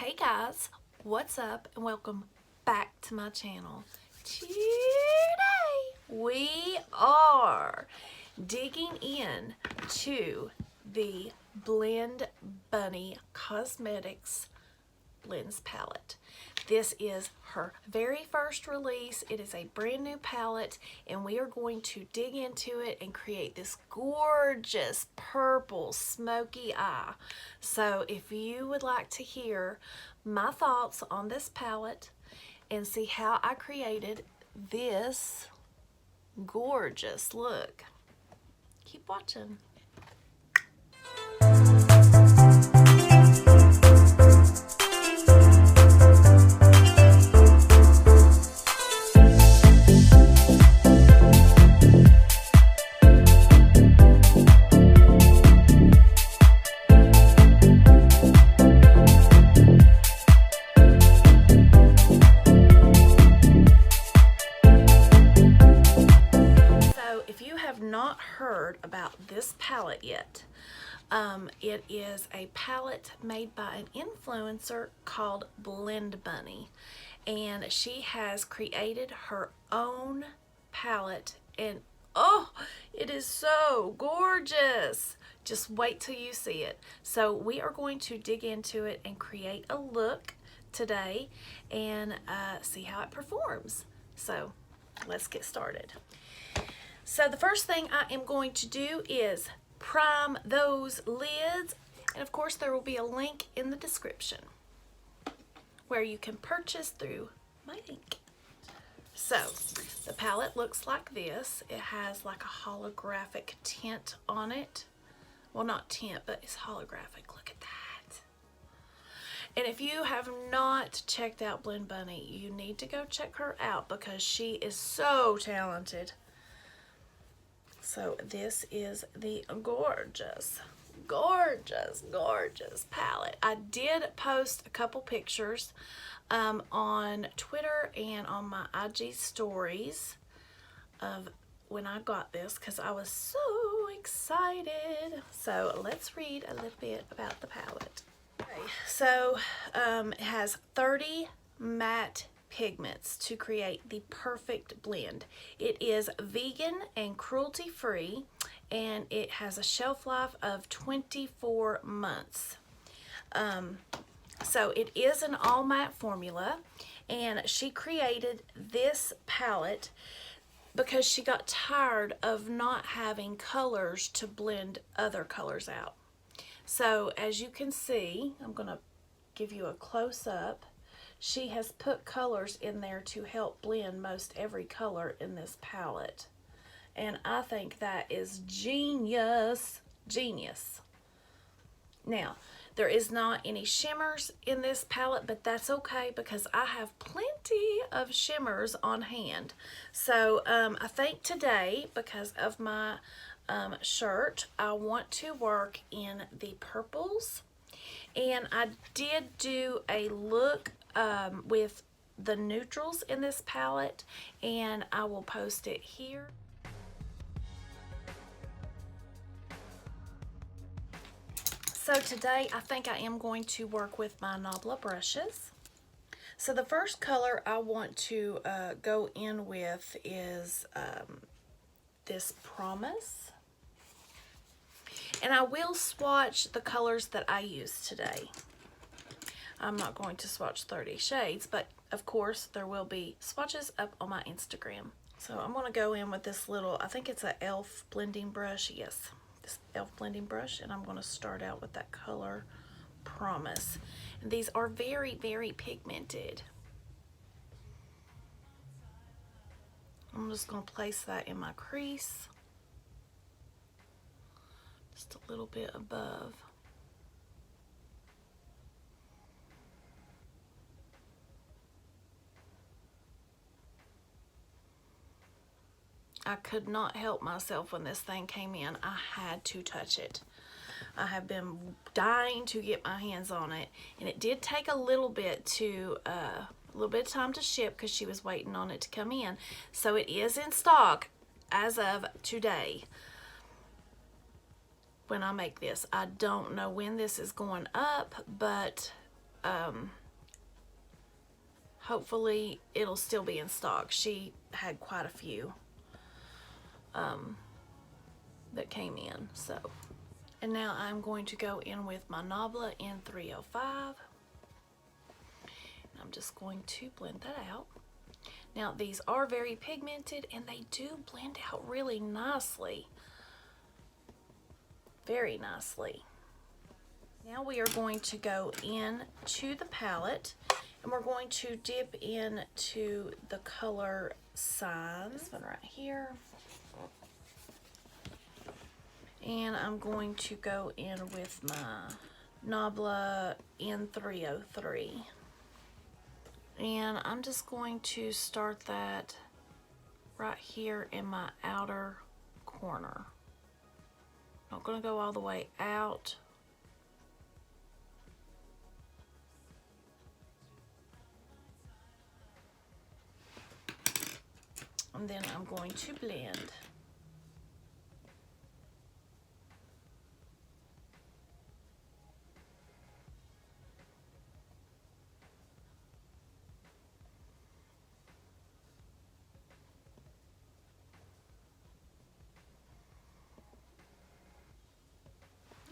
Hey guys, what's up and welcome back to my channel. Today we are digging in to the BelindaMua Cosmetics Blends palette. This is her very first release. It is a brand new palette and we are going to dig into it and create this gorgeous purple smoky eye. So if you would like to hear my thoughts on this palette and see how I created this gorgeous look, keep watching. Not heard about this palette yet. It is a palette made by an influencer called BelindaMua, and she has created her own palette, and oh, it is so gorgeous. Just wait till you see it. So we are going to dig into it and create a look today and see how it performs. So let's get started. So the first thing I am going to do is prime those lids, and of course there will be a link in the description where you can purchase through my link. So the palette looks like this. It has like a holographic tint on it. Well, not tint, but it's holographic. Look at that. And if you have not checked out BelindaMua, you need to go check her out because she is so talented. So this is the gorgeous, gorgeous, gorgeous palette. I did post a couple pictures on Twitter and on my IG stories of when I got this because I was so excited. So let's read a little bit about the palette. Okay, so it has 30 matte pigments to create the perfect blend. It is vegan and cruelty free, and it has a shelf life of 24 months. So it is an all matte formula, and she created this palette because she got tired of not having colors to blend other colors out. So as you can see, I'm gonna give you a close-up. She has put colors in there to help blend most every color in this palette. And I think that is genius. Genius. Now, there is not any shimmers in this palette, but that's okay because I have plenty of shimmers on hand. So I think today, because of my shirt, I want to work in the purples. And I did do a look with the neutrals in this palette, and I will post it here. So today I think I am going to work with my Nabla brushes. So the first color I want to go in with is this Promise. And I will swatch the colors that I use today. I'm not going to swatch 30 shades, but of course there will be swatches up on my Instagram. So I'm going to go in with this little, I think it's an e.l.f. blending brush. Yes, this e.l.f. blending brush, and I'm going to start out with that color Promise. And these are very, very pigmented. I'm just going to place that in my crease. Just a little bit above. I could not help myself when this thing came in. I had to touch it. I have been dying to get my hands on it, and it did take a little bit of time to ship because she was waiting on it to come in. So it is in stock as of today. When I make this, I don't know when this is going up, but hopefully it'll still be in stock. She had quite a few that came in. So, and now I'm going to go in with my Nabla in 305. I'm just going to blend that out. Now these are very pigmented and they do blend out really nicely. Very nicely. Now we are going to go into the palette and we're going to dip into the color Sign. This one right here. And I'm going to go in with my Nabla in 303. And I'm just going to start that right here in my outer corner. Not going to go all the way out. And then I'm going to blend.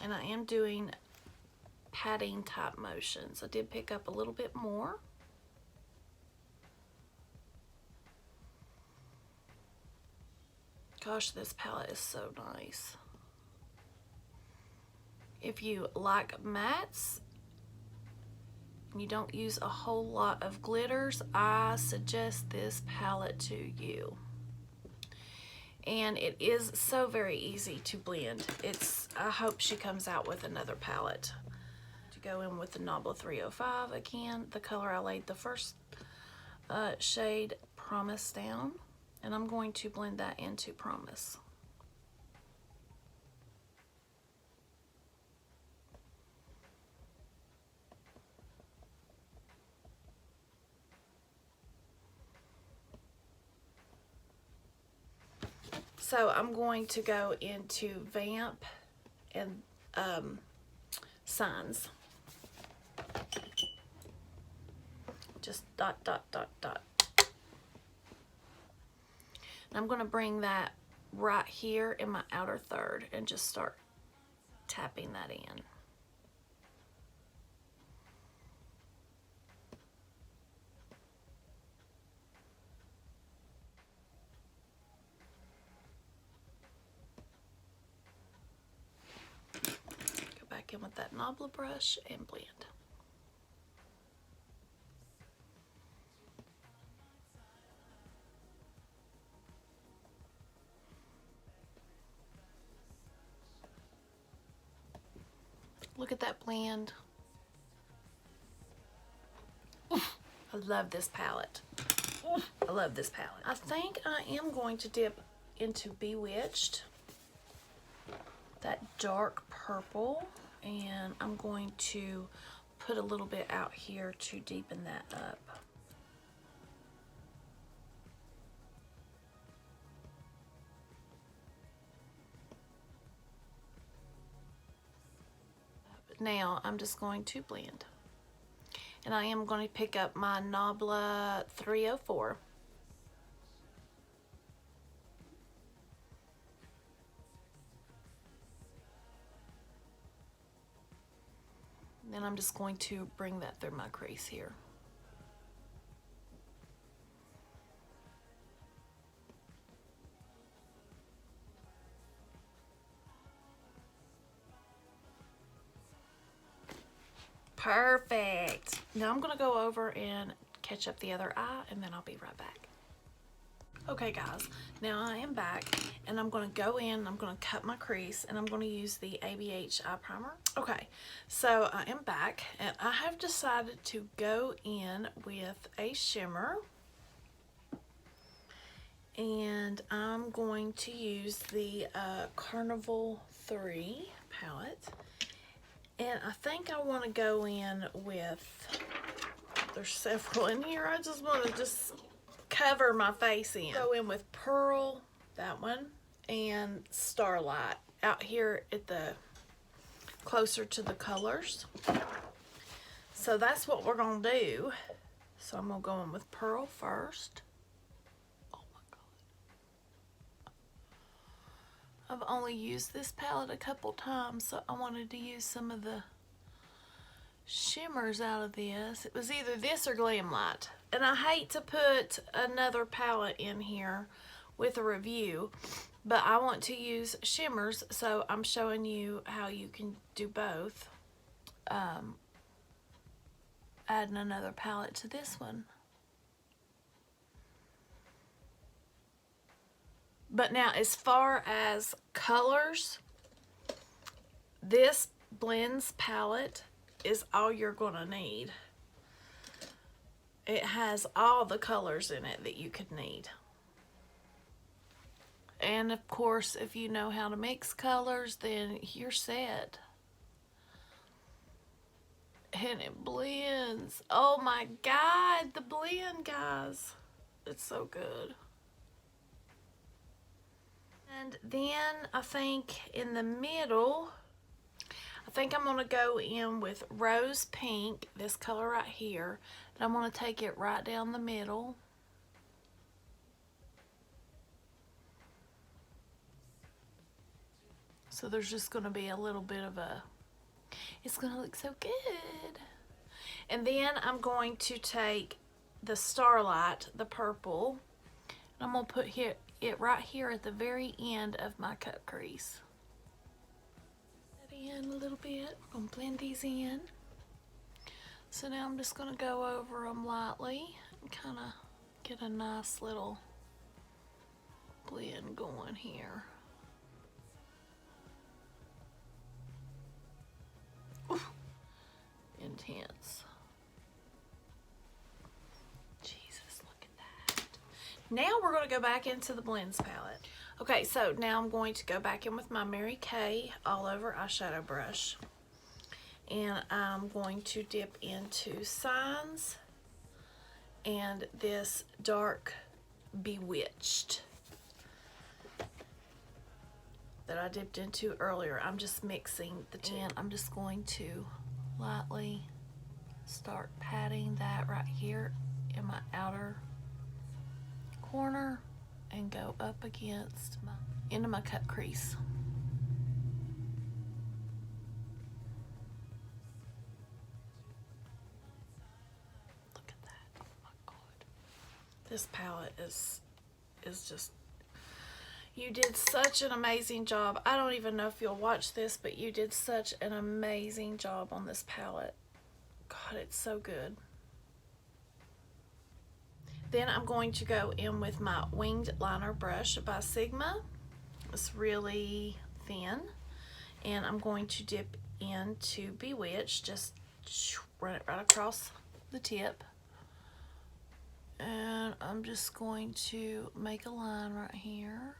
And I am doing patting type motions. I did pick up a little bit more. Gosh, this palette is so nice. If you like mattes, and you don't use a whole lot of glitters, I suggest this palette to you. And it is so very easy to blend. I hope she comes out with another palette. To go in with the Nabla 305 again, the color I laid the first shade, Promise, down. And I'm going to blend that into Promise. So I'm going to go into Vamp and Signs. Just dot, dot, dot, dot. And I'm going to bring that right here in my outer third and just start tapping that in. Go back in with that Nabla brush and blend. Look at that blend. Oof, I love this palette. Oof, I love this palette. I think I am going to dip into Bewitched, that dark purple, and I'm going to put a little bit out here to deepen that up. Now I'm just going to blend. And I am going to pick up my Nabla 304. Then I'm just going to bring that through my crease here. Perfect. Now I'm going to go over and catch up the other eye and then I'll be right back. Okay guys, now I am back and I'm going to go in, I'm going to cut my crease and I'm going to use the ABH eye primer. Okay, so I am back and I have decided to go in with a shimmer. And I'm going to use the Carnival 3 palette. And I think I want to go in with, there's several in here, I just want to just cover my face in. Go in with Pearl, that one, and Starlight out here at the, closer to the colors. So that's what we're going to do. So I'm going to go in with Pearl first. Oh my God. I've only used this palette a couple times, so I wanted to use some of the shimmers out of this. It was either this or Glamlight. And I hate to put another palette in here with a review, but I want to use shimmers, so I'm showing you how you can do both. Adding another palette to this one. But now, as far as colors, this blends palette is all you're gonna need. It has all the colors in it that you could need. And of course, if you know how to mix colors, then you're set. And it blends. Oh my God, the blend, guys. It's so good. And then I think in the middle, I think I'm gonna go in with Rose Pink, this color right here. And I'm gonna take it right down the middle. So there's just gonna be a little bit of a, it's gonna look so good. And then I'm going to take the Starlight, the purple, and I'm gonna put it right here at the very end of my cut crease. That in a little bit. We're gonna blend these in. So now I'm just gonna go over them lightly and kind of get a nice little blend going here. Ooh, intense. Jesus, look at that. Now we're going to go back into the blends palette. Okay, so now I'm going to go back in with my Mary Kay all over eyeshadow brush. And I'm going to dip into Signs and this dark Bewitched that I dipped into earlier. I'm just mixing the two. And I'm just going to lightly start patting that right here in my outer corner and go up against into my cut crease. Look at that. Oh my God. This palette is just, you did such an amazing job. I don't even know if you'll watch this, but you did such an amazing job on this palette. God, it's so good. Then I'm going to go in with my winged liner brush by Stigma. It's really thin. And I'm going to dip into Bewitched, just run it right across the tip. And I'm just going to make a line right here.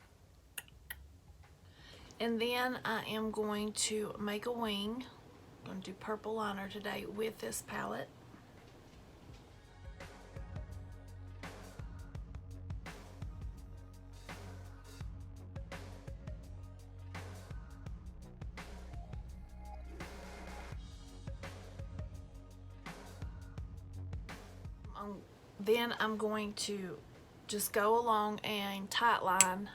And then I am going to make a wing. I'm going to do purple liner today with this palette. Then I'm going to just go along and tight line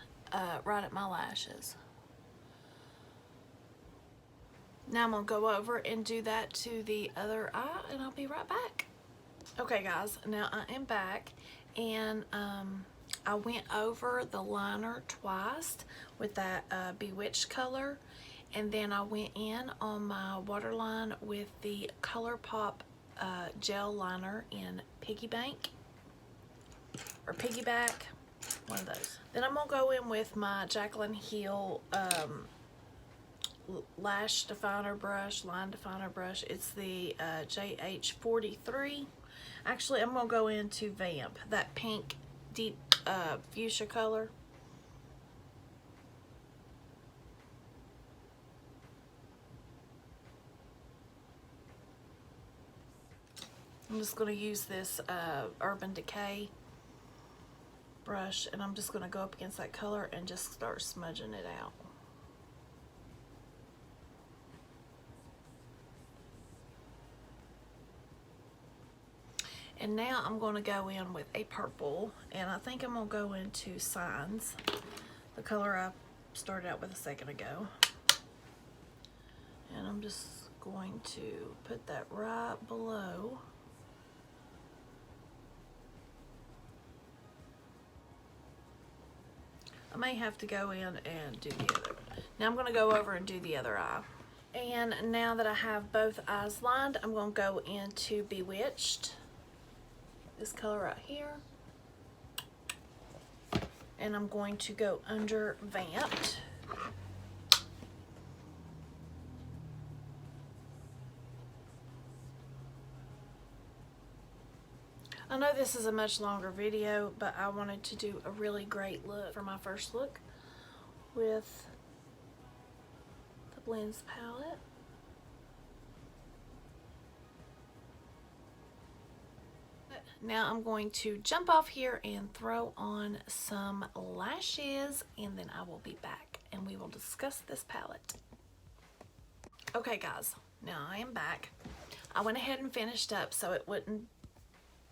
right at my lashes. Now I'm going to go over and do that to the other eye, and I'll be right back. Okay guys, now I am back, and I went over the liner twice with that Bewitched color, and then I went in on my waterline with the Colourpop gel liner in Piggy Bank or Piggyback, one of those. Then I'm gonna go in with my Jaclyn Hill lash definer brush, line definer brush. It's the JH43. Actually, I'm gonna go into Vamp, that pink deep fuchsia color. I'm just going to use this Urban Decay brush, and I'm just going to go up against that color and just start smudging it out. And now I'm going to go in with a purple, and I think I'm going to go into Signs, the color I started out with a second ago. And I'm just going to put that right below. I may have to go in and do the other. Now I'm going to go over and do the other eye. And now that I have both eyes lined, I'm going to go into Bewitched, this color right here. And I'm going to go under Vamped. I know this is a much longer video, but I wanted to do a really great look for my first look with the Blends palette. Now I'm going to jump off here and throw on some lashes, and then I will be back and we will discuss this palette. Okay guys, now I am back. I went ahead and finished up so it wouldn't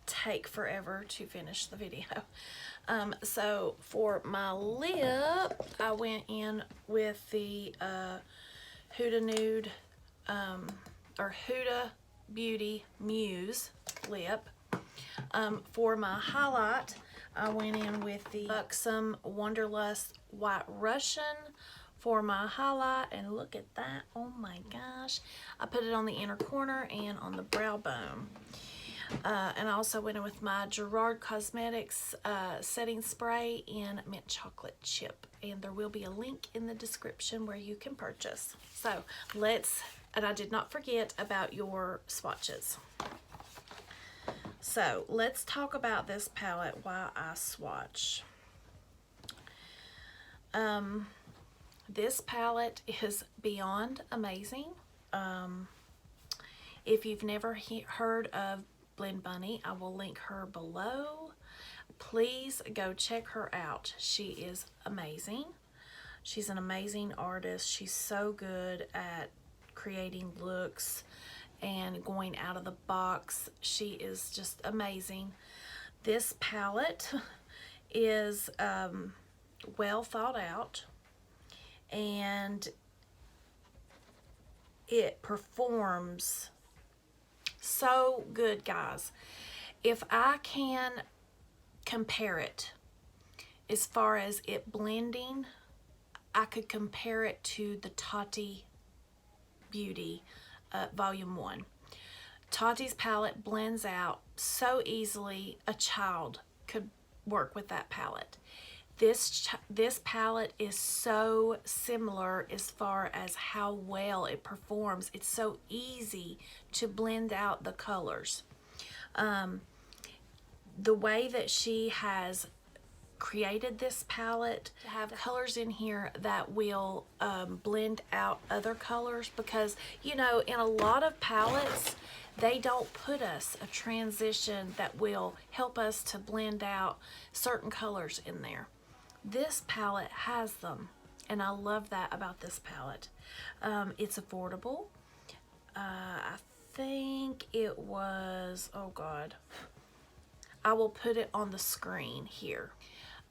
take forever to finish the video. So for my lip, I went in with the Huda Nude or Huda Beauty Muse lip. For my highlight, I went in with the Buxom Wanderlust White Russian for my highlight, and look at that, oh my gosh. I put it on the inner corner and on the brow bone. And I also went in with my Gerard Cosmetics setting spray in Mint Chocolate Chip, and there will be a link in the description where you can purchase. So and I did not forget about your swatches. So let's talk about this palette while I swatch. This palette is beyond amazing. If you've never heard of Blend Bunny, I will link her below. Please go check her out. She is amazing. She's an amazing artist. She's so good at creating looks and going out of the box. She is just amazing. This palette is well thought out, and it performs so good, guys. If I can compare it as far as it blending, I could compare it to the Tati Beauty Volume 1. Tati's palette blends out so easily. A child could work with that palette. This palette is so similar as far as how well it performs. It's so easy to blend out the colors. The way that she has created this palette to have colors in here that will blend out other colors, because you know, in a lot of palettes they don't put us a transition that will help us to blend out certain colors in there. This palette has them, and I love that about this palette. It's affordable. I think it was, oh god, I will put it on the screen here.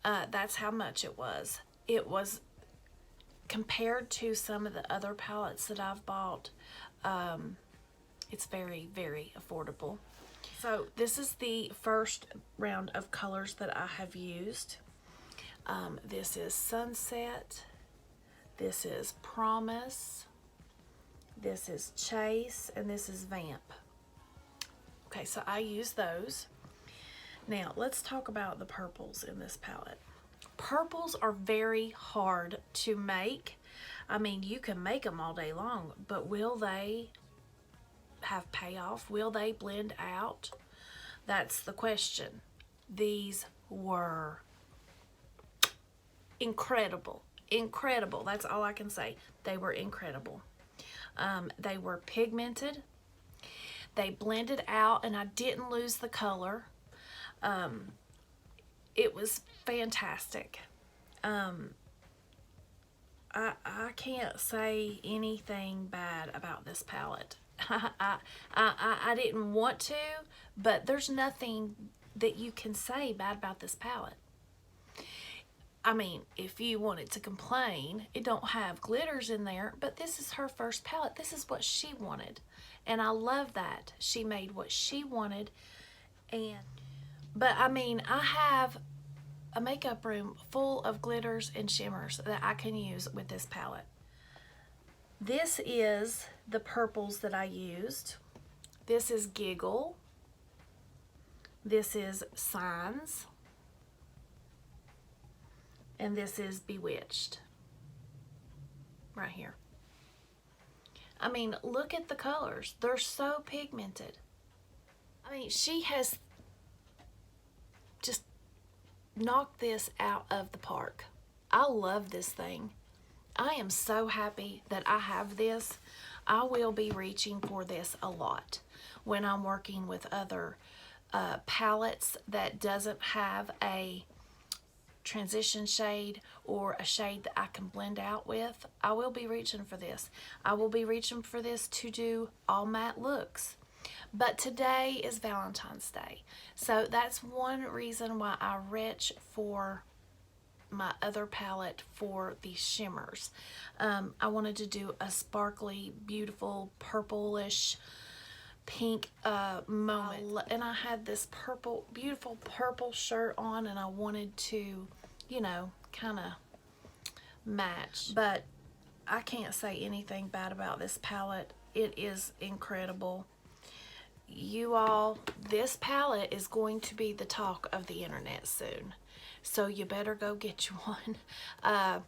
That's how much it was. It was, compared to some of the other palettes that I've bought, it's very, very affordable. So this is the first round of colors that I have used. This is Sunset, this is Promise, this is Chase, and this is Vamp. Okay, so I use those. Now let's talk about the purples in this palette. Purples are very hard to make. I mean, you can make them all day long, but will they have payoff? Will they blend out? That's the question. These were incredible. Incredible. That's all I can say. They were incredible. They were pigmented. They blended out, and I didn't lose the color. It was fantastic. I can't say anything bad about this palette. I didn't want to, but there's nothing that you can say bad about this palette. I mean, if you wanted to complain, it don't have glitters in there, but this is her first palette. This is what she wanted, and I love that. She made what she wanted, but I mean, I have a makeup room full of glitters and shimmers that I can use with this palette. This is the purples that I used. This is Giggle. This is Signs. And this is Bewitched. Right here. I mean, look at the colors. They're so pigmented. I mean, she has just knocked this out of the park. I love this thing. I am so happy that I have this. I will be reaching for this a lot when I'm working with other palettes that doesn't have a transition shade or a shade that I can blend out with. I will be reaching for this. I will be reaching for this to do all matte looks. But today is Valentine's Day, so that's one reason why I reach for my other palette for the shimmers. I wanted to do a sparkly, beautiful, purplish pink moment, and I had this purple, beautiful purple shirt on, and I wanted to, you know, kind of match. But I can't say anything bad about this palette. It is incredible. You all, this palette is going to be the talk of the internet soon, so you better go get you one.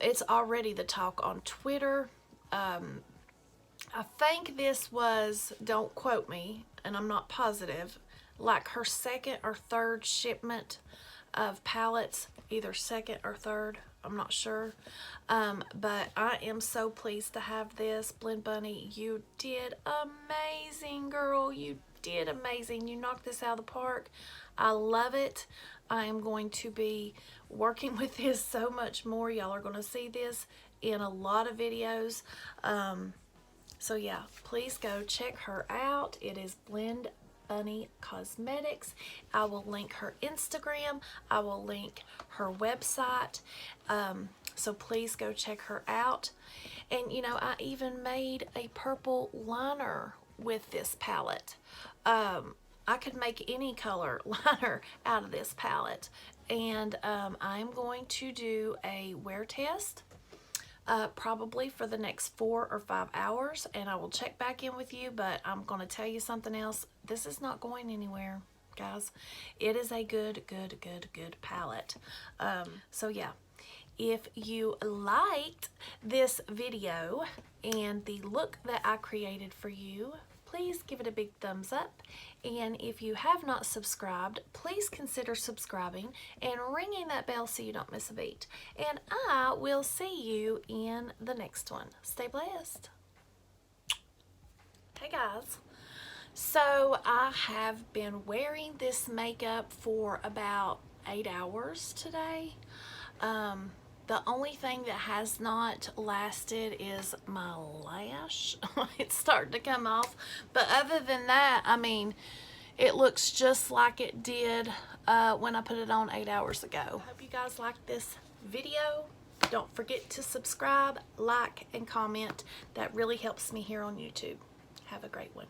It's already the talk on Twitter. I think this was, don't quote me, and I'm not positive, like her second or third shipment of palettes, either second or third, I'm not sure. But I am so pleased to have this. Blend Bunny, you did amazing, girl. You did amazing. You knocked this out of the park. I love it. I am going to be working with this so much more. Y'all are going to see this in a lot of videos. So yeah, please go check her out. It is Blend Bunny Cosmetics. I will link her Instagram. I will link her website. So please go check her out. And you know, I even made a purple liner with this palette. I could make any color liner out of this palette. And I'm going to do a wear test. Probably for the next 4 or 5 hours, and I will check back in with you. But I'm going to tell you something else. This is not going anywhere, guys. It is a good palette. So yeah, if you liked this video and the look that I created for you, please give it a big thumbs up. And if you have not subscribed, please consider subscribing and ringing that bell so you don't miss a beat. And I will see you in the next one. Stay blessed. Hey guys. So I have been wearing this makeup for about 8 hours today. The only thing that has not lasted is my lash. It's starting to come off. But other than that, I mean, it looks just like it did when I put it on 8 hours ago. I hope you guys liked this video. Don't forget to subscribe, like, and comment. That really helps me here on YouTube. Have a great one.